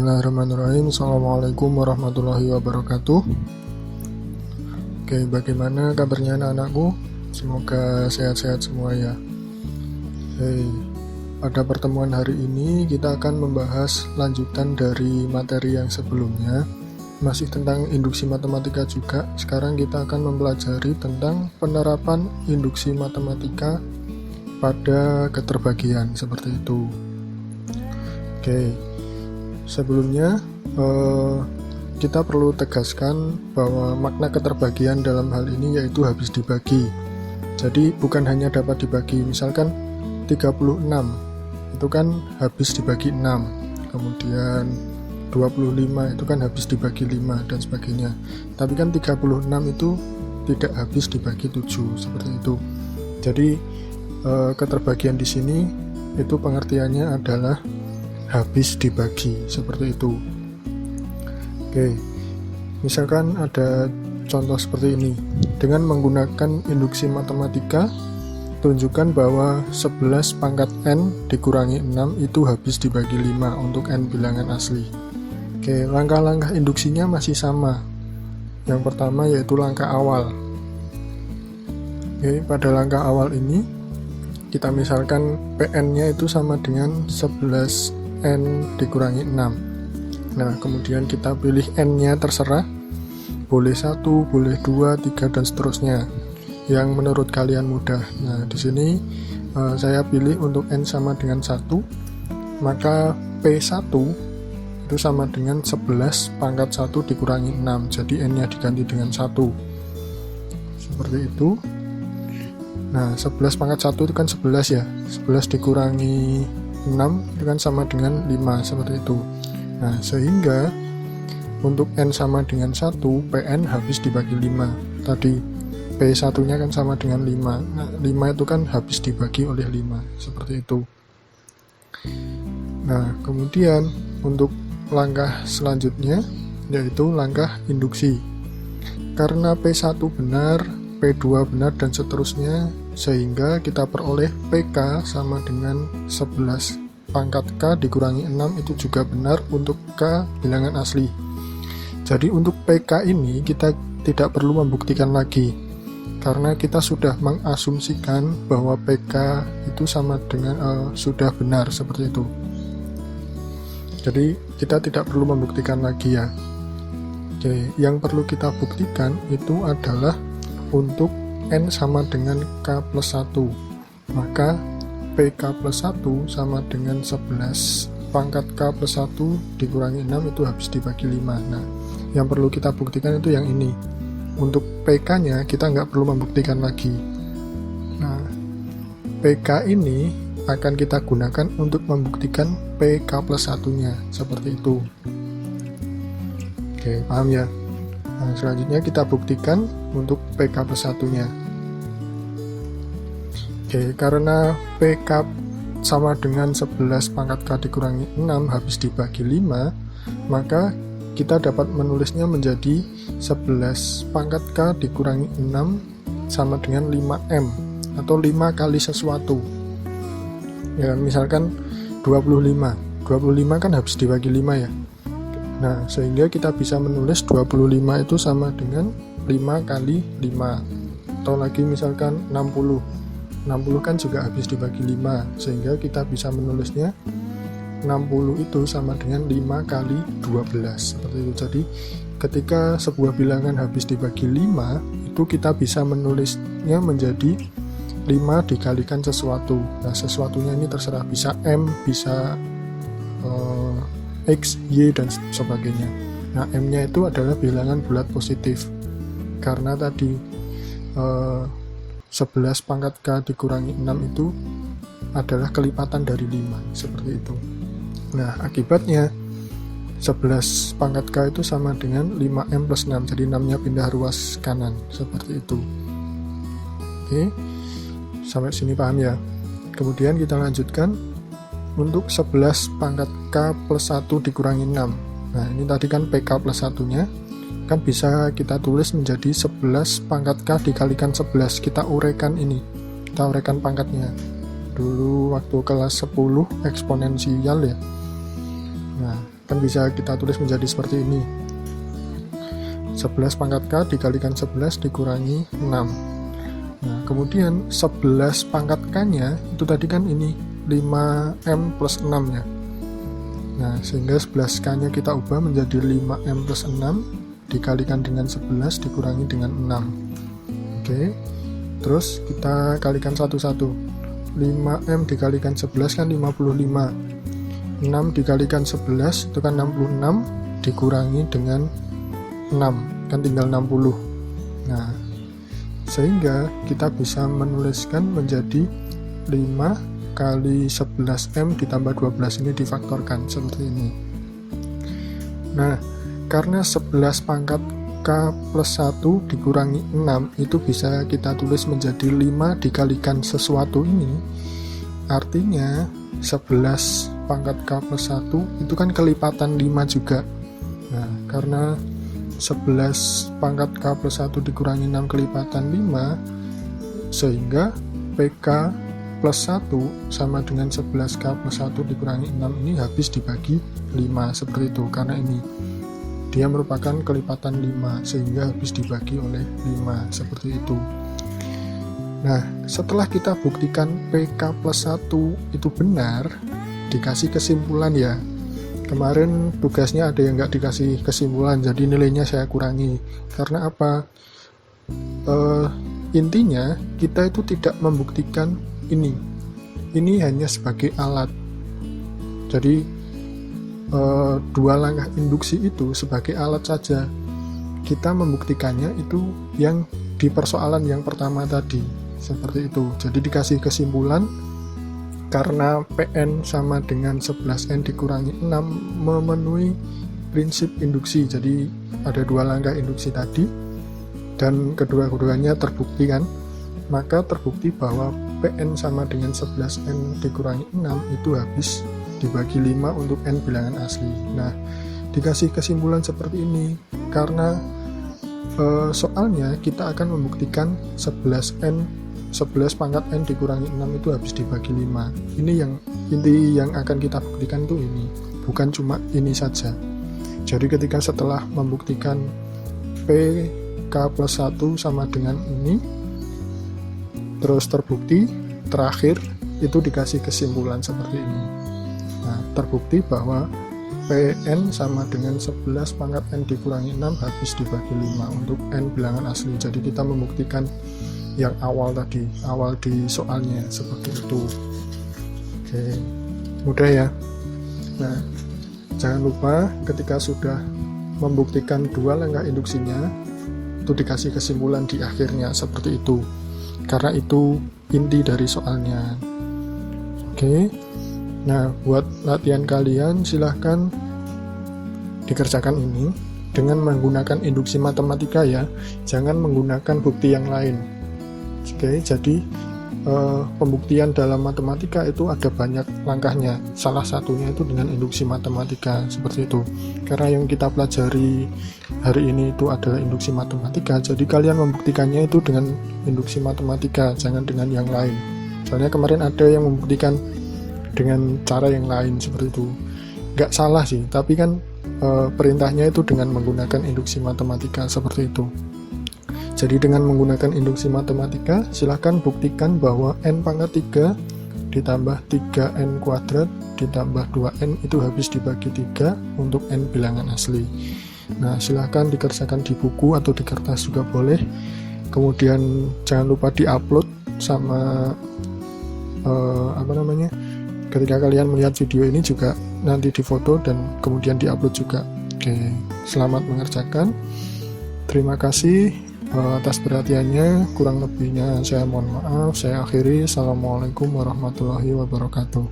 Bismillahirrahmanirrahim. Assalamualaikum warahmatullahi wabarakatuh. Oke, bagaimana kabarnya anak-anakku? Semoga sehat-sehat semua ya. Pada pertemuan hari ini kita akan membahas lanjutan dari materi yang sebelumnya. Masih tentang induksi matematika juga. Sekarang kita akan mempelajari tentang penerapan induksi matematika pada keterbagian seperti itu. Oke, sebelumnya kita perlu tegaskan bahwa makna keterbagian dalam hal ini yaitu habis dibagi. Jadi bukan hanya dapat dibagi, misalkan 36 itu kan habis dibagi 6, kemudian 25 itu kan habis dibagi 5 dan sebagainya. Tapi kan 36 itu tidak habis dibagi 7 seperti itu. Jadi keterbagian di sini itu pengertiannya adalah habis dibagi seperti itu. Oke, misalkan ada contoh seperti ini. Dengan menggunakan induksi matematika, tunjukkan bahwa 11 pangkat n dikurangi 6 itu habis dibagi 5 untuk n bilangan asli. Oke, langkah-langkah induksinya masih sama. Yang pertama yaitu langkah awal. Oke, pada langkah awal ini kita misalkan PN-nya itu sama dengan 11 n dikurangi 6. Nah, kemudian kita pilih n-nya terserah, boleh 1, boleh 2, 3 dan seterusnya yang menurut kalian mudah. Nah, di sini saya pilih untuk n sama dengan 1, maka P1 itu sama dengan 11 pangkat 1 dikurangi 6, jadi n-nya diganti dengan 1 seperti itu. Nah, 11 pangkat 1 itu kan 11 ya, 11 dikurangi 6 itu kan sama dengan 5 seperti itu. Nah, sehingga untuk n sama dengan 1, Pn habis dibagi 5. Tadi P1 nya kan sama dengan 5. Nah, 5 itu kan habis dibagi oleh 5 seperti itu. Nah, kemudian untuk langkah selanjutnya yaitu langkah induksi. Karena P1 benar, P2 benar dan seterusnya, sehingga kita peroleh PK sama dengan 11 pangkat K dikurangi 6 itu juga benar untuk K bilangan asli. Jadi untuk PK ini kita tidak perlu membuktikan lagi, karena kita sudah mengasumsikan bahwa PK itu sama dengan sudah benar seperti itu. Jadi kita tidak perlu membuktikan lagi ya. Oke, yang perlu kita buktikan itu adalah untuk n sama dengan k plus 1, maka pk plus 1 sama dengan 11 pangkat k plus 1 dikurangi 6 itu habis dibagi 5. Nah, yang perlu kita buktikan itu yang ini. Untuk pk nya kita nggak perlu membuktikan lagi. Nah, pk ini akan kita gunakan untuk membuktikan pk plus 1 nya seperti itu. Oke, paham ya? Nah, selanjutnya kita buktikan untuk PK plus 1 nya. Oke, karena PK sama dengan 11 pangkat K dikurangi 6 habis dibagi 5, maka kita dapat menulisnya menjadi 11 pangkat K dikurangi 6 sama dengan 5M atau 5 kali sesuatu. Ya, misalkan 25 kan habis dibagi 5 ya. Nah, sehingga kita bisa menulis 25 itu sama dengan 5 kali 5. Atau lagi misalkan 60 kan juga habis dibagi 5, sehingga kita bisa menulisnya 60 itu sama dengan 5 kali 12 seperti itu. Jadi ketika sebuah bilangan habis dibagi 5, itu kita bisa menulisnya menjadi 5 dikalikan sesuatu. Nah, sesuatunya ini terserah, bisa M, bisa X, Y, dan sebagainya. Nah, M-nya itu adalah bilangan bulat positif. Karena tadi 11 pangkat K dikurangi 6 itu adalah kelipatan dari 5, seperti itu. Nah, akibatnya 11 pangkat K itu sama dengan 5M plus 6, jadi 6-nya pindah ruas kanan, seperti itu. Oke, sampai sini paham ya? Kemudian kita lanjutkan untuk 11 pangkat K plus 1 dikurangi 6. Nah, ini tadi kan PK plus 1 nya kan bisa kita tulis menjadi 11 pangkat K dikalikan 11. Kita uraikan ini, kita uraikan pangkatnya. Dulu waktu kelas 10 eksponensial ya. Nah, Kan bisa kita tulis menjadi seperti ini. 11 pangkat K dikalikan 11 dikurangi 6. Nah, kemudian 11 pangkat K-nya itu tadi kan ini 5M plus 6 ya. Nah, sehingga 11 K-nya kita ubah menjadi 5M plus 6 dikalikan dengan 11 dikurangi dengan 6. Oke. Terus kita kalikan satu-satu. 5M dikalikan 11 kan 55. 6 dikalikan 11 itu kan 66 dikurangi dengan 6 kan tinggal 60. Nah, sehingga kita bisa menuliskan menjadi 5 kali 11M ditambah 12 ini difaktorkan seperti ini. Nah, karena 11 pangkat K plus 1 dikurangi 6 itu bisa kita tulis menjadi 5 dikalikan sesuatu ini. Artinya 11 pangkat K plus 1 itu kan kelipatan 5 juga. Nah, karena 11 pangkat K plus 1 dikurangi 6 kelipatan 5, sehingga PK plus 1 sama dengan 11K plus 1 dikurangi 6 ini habis dibagi 5 seperti itu. Karena ini dia merupakan kelipatan 5 sehingga habis dibagi oleh 5 seperti itu. Nah, setelah kita buktikan PK plus 1 itu benar, dikasih kesimpulan ya. Kemarin tugasnya ada yang nggak dikasih kesimpulan, jadi nilainya saya kurangi. Karena apa? Intinya kita itu tidak membuktikan ini. Ini hanya sebagai alat. Jadi dua langkah induksi itu sebagai alat saja. Kita membuktikannya itu yang di persoalan yang pertama tadi, seperti itu. Jadi dikasih kesimpulan karena PN sama dengan 11N dikurangi 6 memenuhi prinsip induksi. Jadi ada dua langkah induksi tadi dan kedua-duanya terbukti kan. Maka terbukti bahwa PN sama dengan 11N dikurangi 6 itu habis dibagi 5 untuk N bilangan asli. Nah, dikasih kesimpulan seperti ini karena soalnya kita akan membuktikan 11 pangkat N dikurangi 6 itu habis dibagi 5. Ini yang inti yang akan kita buktikan itu ini, bukan cuma ini saja. Jadi ketika setelah membuktikan PK plus 1 sama dengan ini, terus terbukti, terakhir itu dikasih kesimpulan seperti ini. Nah, terbukti bahwa PN sama dengan 11 pangkat N dikurangi 6 habis dibagi 5 untuk N bilangan asli. Jadi kita membuktikan yang awal tadi, awal di soalnya seperti itu. Oke, mudah ya. Nah, jangan lupa ketika sudah membuktikan dua langkah induksinya, itu dikasih kesimpulan di akhirnya seperti itu. Karena itu inti dari soalnya. Oke. Nah, buat latihan kalian silahkan dikerjakan ini dengan menggunakan induksi matematika ya. Jangan menggunakan bukti yang lain. Oke, jadi pembuktian dalam matematika itu ada banyak langkahnya. Salah satunya itu dengan induksi matematika seperti itu. Karena yang kita pelajari hari ini itu adalah induksi matematika, jadi kalian membuktikannya itu dengan induksi matematika, jangan dengan yang lain. Soalnya kemarin ada yang membuktikan dengan cara yang lain seperti itu. Nggak salah sih, tapi kan perintahnya itu dengan menggunakan induksi matematika seperti itu. Jadi dengan menggunakan induksi matematika, silahkan buktikan bahwa N pangkat 3 ditambah 3N kuadrat ditambah 2N itu habis dibagi 3 untuk N bilangan asli. Nah, silahkan dikerjakan di buku atau di kertas juga boleh. Kemudian jangan lupa diupload sama ketika kalian melihat video ini juga nanti difoto dan kemudian diupload juga. Oke, selamat mengerjakan. Terima kasih atas perhatiannya. Kurang lebihnya saya mohon maaf. Saya akhiri. Assalamualaikum warahmatullahi wabarakatuh.